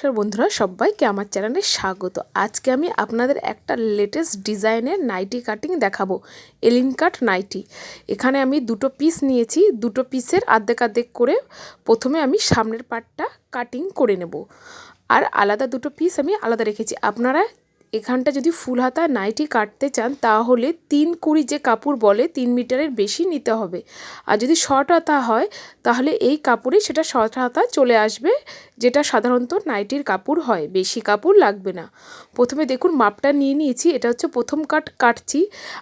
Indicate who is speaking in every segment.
Speaker 1: নমস্কার বন্ধুরা, সবাইকে আমার চ্যানেলে স্বাগত। আজকে আমি আপনাদের একটা লেটেস্ট ডিজাইনের নাইটি কাটিং দেখাবো, এলিন কাট নাইটি। এখানে আমি দুটো পিস নিয়েছি, দুটো পিসের আর্ধেক আর্ধেক করে প্রথমে আমি সামনের পার্টটা কাটিং করে নেব, আর আলাদা দুটো পিস আমি আলাদা রেখেছি। আপনারা এখানটা যদি ফুল হাতা নাইটি কাটতে চান তাহলে 3/20 যে কাপড় বলে 3 মিটারের বেশি নিতে হবে। আর যদি শর্ট হাতা হয় তাহলে এই কাপড়ে সেটা শর্ট হাতা চলে আসবে, যেটা সাধারণত নাইটির কাপড় হয়, বেশি কাপড় লাগবে না। প্রথমে দেখুন মাপটা নিয়ে নিয়েছি, এটা হচ্ছে প্রথম কাটছি।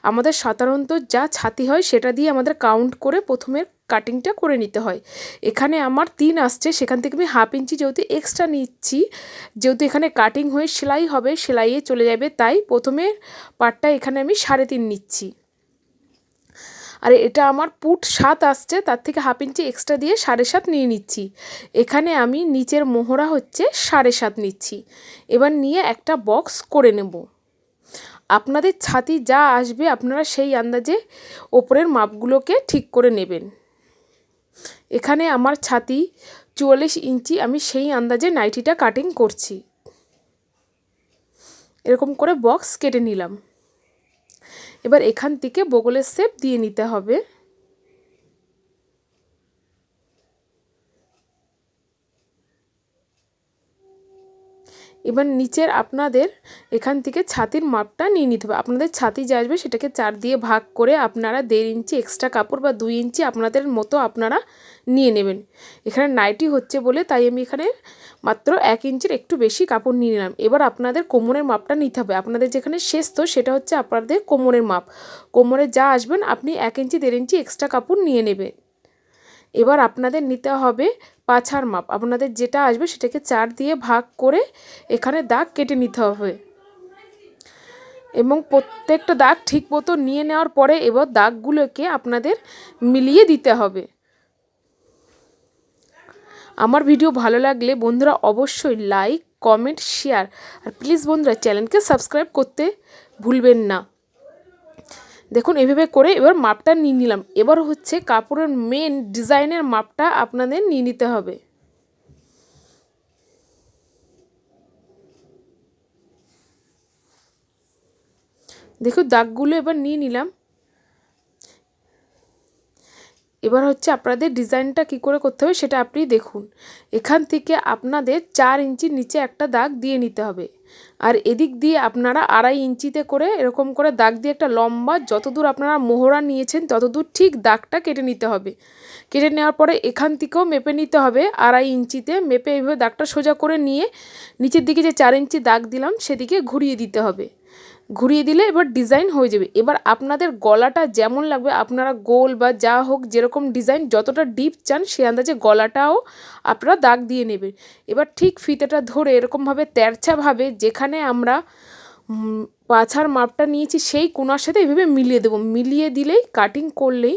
Speaker 1: আমাদের সাধারণত যা ছাতি হয় সেটা দিয়ে আমাদের কাউন্ট করে প্রথমের কাটিংটা করে নিতে হয়। এখানে আমার 3 আসছে, সেখান থেকে আমি 1/2 ইঞ্চি যেহেতু এক্সট্রা নিচ্ছি, যেহেতু এখানে কাটিং হয়ে সেলাই হবে, সেলাইয়ে চলে যাবে, তাই প্রথমের পার্টটা এখানে আমি 3.5 নিচ্ছি। আর এটা আমার পুট 7 আসছে, তার থেকে 1/2 ইঞ্চি এক্সট্রা দিয়ে 7.5 নিয়ে নিচ্ছি। এখানে আমি নিচের মোহরা হচ্ছে 7.5 নিচ্ছি। এবার নিয়ে একটা বক্স করে নেব। আপনাদের ছাতি যা আসবে আপনারা সেই আন্দাজে ওপরের মাপগুলোকে ঠিক করে নেবেন। এখানে আমার ছাতি 44 ইঞ্চি, আমি সেই আন্দাজে নাইটিটা কাটিং করছি। এরকম করে বক্স কেটে নিলাম। এবার এখান থেকে বগলের শেপ দিয়ে নিতে হবে। এবার নিচের আপনাদের এখান থেকে ছাতির মাপটা নিয়ে নিতে হবে। আপনাদের ছাতি যা আসবে সেটাকে 4 দিয়ে ভাগ করে আপনারা 1.5 ইঞ্চি এক্সট্রা কাপড় বা 2 ইঞ্চি আপনাদের মতো আপনারা নিয়ে নেবেন। এখানে নাইটি হচ্ছে বলে তাই আমি এখানে মাত্র 1 ইঞ্চির একটু বেশি কাপড় নিয়ে নিলাম। এবার আপনাদের কোমরের মাপটা নিতে হবে। আপনাদের যেখানে শেষ তো সেটা হচ্ছে আপনাদের কোমরের মাপ। কোমরে যা আসবেন আপনি 1 ইঞ্চি 1.5 ইঞ্চি এক্সট্রা কাপড় নিয়ে নেবেন। এবার আপনাদের নিতে হবে পাছার মাপ। আপনাদের যেটা আসবে সেটাকে 4 দিয়ে ভাগ করে এখানে দাগ কেটে নিতে হবে, এবং প্রত্যেকটা দাগ ঠিক মতো নিয়ে নেওয়ার পরে এবার দাগগুলোকে আপনাদের মিলিয়ে দিতে হবে। আমার ভিডিও ভালো লাগলে বন্ধুরা অবশ্যই লাইক, কমেন্ট, শেয়ার, আর প্লিজ বন্ধুরা চ্যানেলকে সাবস্ক্রাইব করতে ভুলবেন না। দেখুন এভাবে করে এবার মাপটা নিয়ে নিলাম। এবার হচ্ছে কাপড়ের মেন ডিজাইনের মাপটা আপনাদের নিয়ে নিতে হবে। দেখুন দাগগুলো এবার নিয়ে নিলাম। এবার হচ্ছে আপনাদের ডিজাইনটা কী করে করতে হবে সেটা আপনি দেখুন। এখান থেকে আপনাদের 4 ইঞ্চির নিচে একটা দাগ দিয়ে নিতে হবে, আর এদিক দিয়ে আপনারা 2.5 ইঞ্চিতে করে এরকম করে দাগ দিয়ে একটা লম্বা, যতদূর আপনারা মোহরা নিয়েছেন ততদূর ঠিক দাগটা কেটে নিতে হবে। কেটে নেওয়ার পরে এখান থেকেও মেপে নিতে হবে 2.5 ইঞ্চিতে, মেপে এইভাবে দাগটা সোজা করে নিয়ে নিচের দিকে যে 4 ইঞ্চি দাগ দিলাম সেদিকে ঘুরিয়ে দিতে হবে। ঘুরিয়ে দিলে এবার ডিজাইন হয়ে যাবে। এবার আপনাদের গলাটা যেমন লাগবে আপনারা গোল বা যা হোক যেরকম ডিজাইন যতটা ডিপ চান সে আন্দাজে গলাটাও আপনারা দাগ দিয়ে নেবেন। এবার ঠিক ফিতেটা ধরে এরকমভাবে তেরছাভাবে যেখানে আমরা পাছার মাপটা নিয়েছি সেই কোণার সাথে এইভাবে মিলিয়ে দেবো। মিলিয়ে দিলেই কাটিং করলেই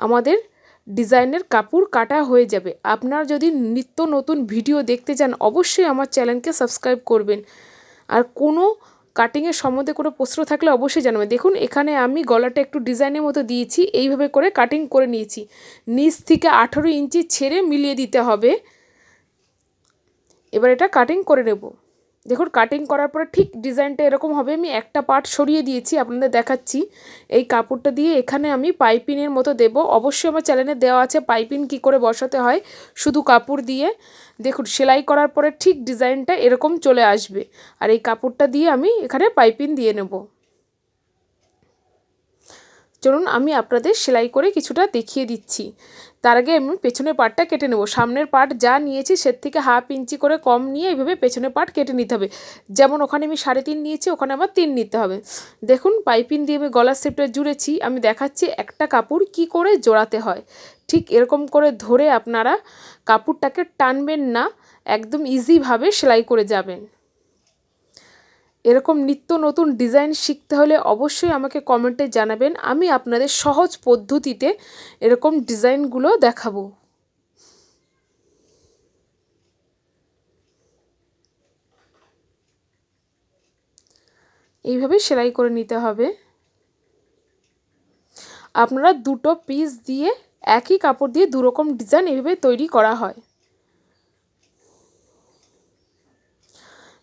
Speaker 1: আমাদের ডিজাইনের কাপড় কাটা হয়ে যাবে। আপনারা যদি নিত্য নতুন ভিডিও দেখতে চান অবশ্যই আমার চ্যানেলকে সাবস্ক্রাইব করবেন। আর কোনো কাটিংয়ের সম্বন্ধে কোনো প্রশ্ন থাকলে অবশ্যই জানাবেন। দেখুন এখানে আমি গলাটা একটু ডিজাইনের মতো দিয়েছি, এইভাবে করে কাটিং করে নিয়েছি। নিচ থেকে 18 ইঞ্চি ছেড়ে মিলিয়ে দিতে হবে। এবার এটা কাটিং করে নেব। দেখুন কাটিং করার পরে ঠিক ডিজাইনটা এরকম হবে। আমি একটা পার্ট সরিয়ে দিয়েছি, আপনাদের দেখাচ্ছি। এই কাপড়টা দিয়ে এখানে আমি পাইপিনের মতো দেব। অবশ্যই আমার চ্যানেলে দেওয়া আছে পাইপিন কী করে বসাতে হয় শুধু কাপড় দিয়ে। দেখুন সেলাই করার পরে ঠিক ডিজাইনটা এরকম চলে আসবে, আর এই কাপড়টা দিয়ে আমি এখানে পাইপিন দিয়ে নেব। চলুন আমি আপনাদের সেলাই করে কিছুটা দেখিয়ে দিচ্ছি। তার আগে আমি পেছনের পার্টটা কেটে নেব। সামনের পার্ট যা নিয়েছি সের থেকে 1/2 ইঞ্চি করে কম নিয়ে এইভাবে পেছনের পার্ট কেটে নিতে হবে। যেমন ওখানে আমি 3.5 নিয়েছি, ওখানে আমার 3 নিতে হবে। দেখুন পাইপিং দিয়ে আমি গলার শেপটা জুড়েছি। আমি দেখাচ্ছি একটা কাপড় কি করে জোড়াতে হয়। ঠিক এরকম করে ধরে আপনারা কাপড়টাকে টানবেন না, একদম ইজিভাবে সেলাই করে যাবেন। এরকম নিত্য নতুন ডিজাইন শিখতে হলে অবশ্যই আমাকে কমেন্টে জানাবেন। আমি আপনাদের সহজ পদ্ধতিতে এরকম ডিজাইনগুলো দেখাবো। এইভাবে সেলাই করে নিতে হবে। আপনারা দুটো পিস দিয়ে একই কাপড় দিয়ে দুরকম ডিজাইন এইভাবে তৈরি করা হয়।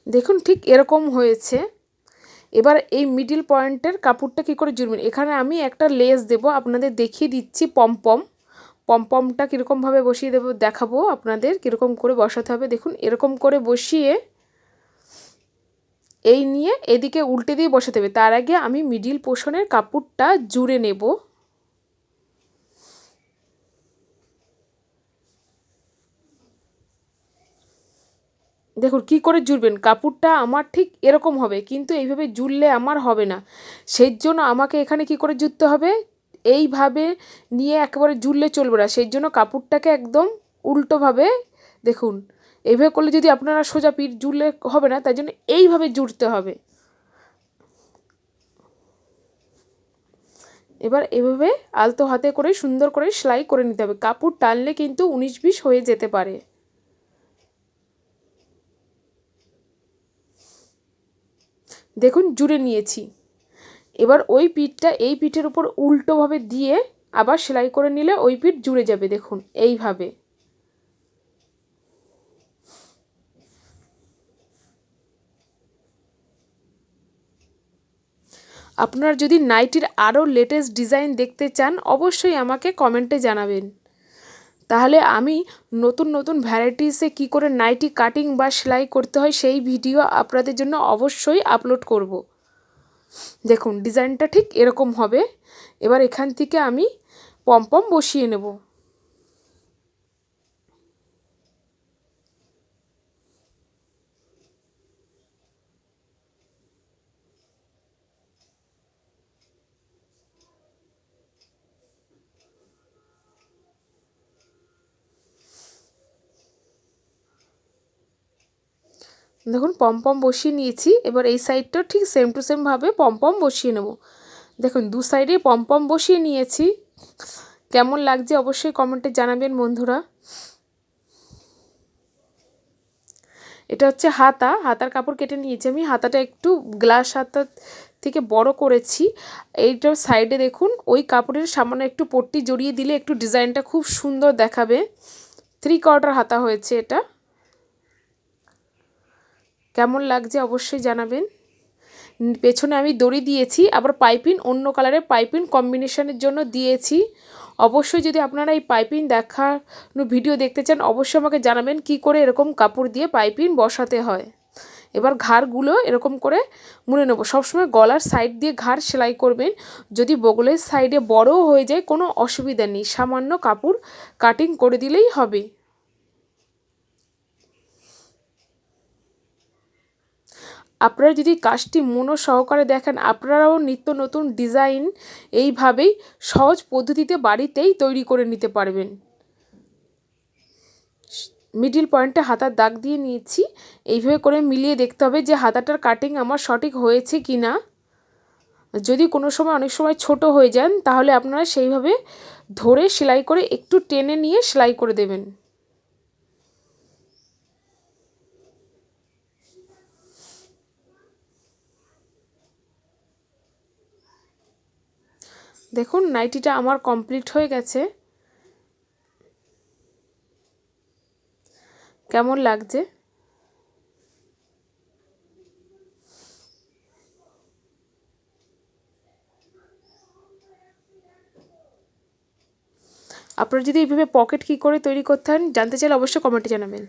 Speaker 1: দেখুন ঠিক এরকম হয়েছে। এবার এই মিডিল পয়েন্টের কাপড়টা কী করে জুড়বেন, এখানে আমি একটা লেস দেব, আপনাদের দেখিয়ে দিচ্ছি পমপমটা কীরকমভাবে বসিয়ে দেবো দেখাবো আপনাদের কীরকম করে বসাতে হবে। দেখুন এরকম করে বসিয়ে এই নিয়ে এদিকে উল্টে দিয়ে বসাতে হবে। তার আগে আমি মিডিল পোর্শনের কাপড়টা জুড়ে নেব। দেখুন কি করে জুড়বেন, কাপড়টা আমার ঠিক এরকম হবে, কিন্তু এইভাবে জুড়লে আমার হবে না। সেই জন্য আমাকে এখানে কি করে জুড়তে হবে, এইভাবে নিয়ে একেবারে জুড়লে চলবে না। সেই জন্য কাপড়টাকে একদম উল্টোভাবে, দেখুন এইভাবে করলে যদি আপনারা সোজা পিঠ জুড়লে হবে না, তাই জন্য এইভাবে জুড়তে হবে। এবার এভাবে আলতো হাতে করে সুন্দর করে সেলাই করে নিতে হবে। কাপড় টানলে কিন্তু 19-20 হয়ে যেতে পারে। দেখুন জুড়ে নিয়েছি। এবার ওই পিঠটা এই পিঠের উপর উল্টোভাবে দিয়ে আবার সেলাই করে নিলে ওই পিঠ জুড়ে যাবে। দেখুন এইভাবে। আপনারা যদি নাইটির আরও লেটেস্ট ডিজাইন দেখতে চান অবশ্যই আমাকে কমেন্টে জানাবেন। তাহলে আমি নতুন নতুন ভ্যারাইটিসে কী করে নাইটি কাটিং বা সেলাই করতে হয় সেই ভিডিও আপনাদের জন্য অবশ্যই আপলোড করব। দেখুন ডিজাইনটা ঠিক এরকম হবে। এবার এখান থেকে আমি পমপম বসিয়ে নেব। দেখুন পমপম বসিয়ে নিয়েছি। এবার এই সাইডটাও ঠিক সেম টু সেমভাবে পমপম বসিয়ে নেব। দেখুন দু সাইডে পমপম বসিয়ে নিয়েছি। কেমন লাগছে অবশ্যই কমেন্টে জানাবেন বন্ধুরা। এটা হচ্ছে হাতা, হাতার কাপড় কেটে নিয়েছি আমি। হাতাটা একটু গ্লাস হাতার থেকে বড় করেছি। এইটার সাইডে দেখুন ওই কাপড়ের সামান্য একটু পট্টি জড়িয়ে দিলে একটু ডিজাইনটা খুব সুন্দর দেখাবে। 3/4 হাতা হয়েছে এটা। কেমন লাগছে অবশ্যই জানাবেন। পেছনে আমি দড়ি দিয়েছি, আবার পাইপিং অন্য কালারের পাইপিং কম্বিনেশনের জন্য দিয়েছি। অবশ্যই যদি আপনারা এই পাইপিং দেখানো ভিডিও দেখতে চান অবশ্যই আমাকে জানাবেন কি করে এরকম কাপড় দিয়ে পাইপিং বসাতে হয়। এবার ঘাড়গুলো এরকম করে মুড়ে নেব। সবসময় গলার সাইড দিয়ে ঘাড় সেলাই করবেন। যদি বগলের সাইডে বড়ও হয়ে যায় কোনো অসুবিধা নেই, সামান্য কাপড় কাটিং করে দিলেই হবে। আপনারা যদি কাজটি মন সহকারে দেখেন আপনারাও নিত্য নতুন ডিজাইন এইভাবেই সহজ পদ্ধতিতে বাড়িতেই তৈরি করে নিতে পারবেন। মিডিল পয়েন্টে হাতার দাগ দিয়ে নিয়েছি। এইভাবে করে মিলিয়ে দেখতে হবে যে হাতাটার কাটিং আমার সঠিক হয়েছে কি না। যদি কোনো সময় অনেক সময় ছোট হয়ে যান তাহলে আপনারা সেইভাবে ধরে সেলাই করে একটু টেনে নিয়ে সেলাই করে দেবেন। দেখুন নাইটিটা আমার কমপ্লিট হয়ে গেছে। কেমন লাগছে? আপনারা যদি এইভাবে পকেট কী করে তৈরি করতে হয় জানতে চাইলে অবশ্যই কমেন্টে জানাবেন।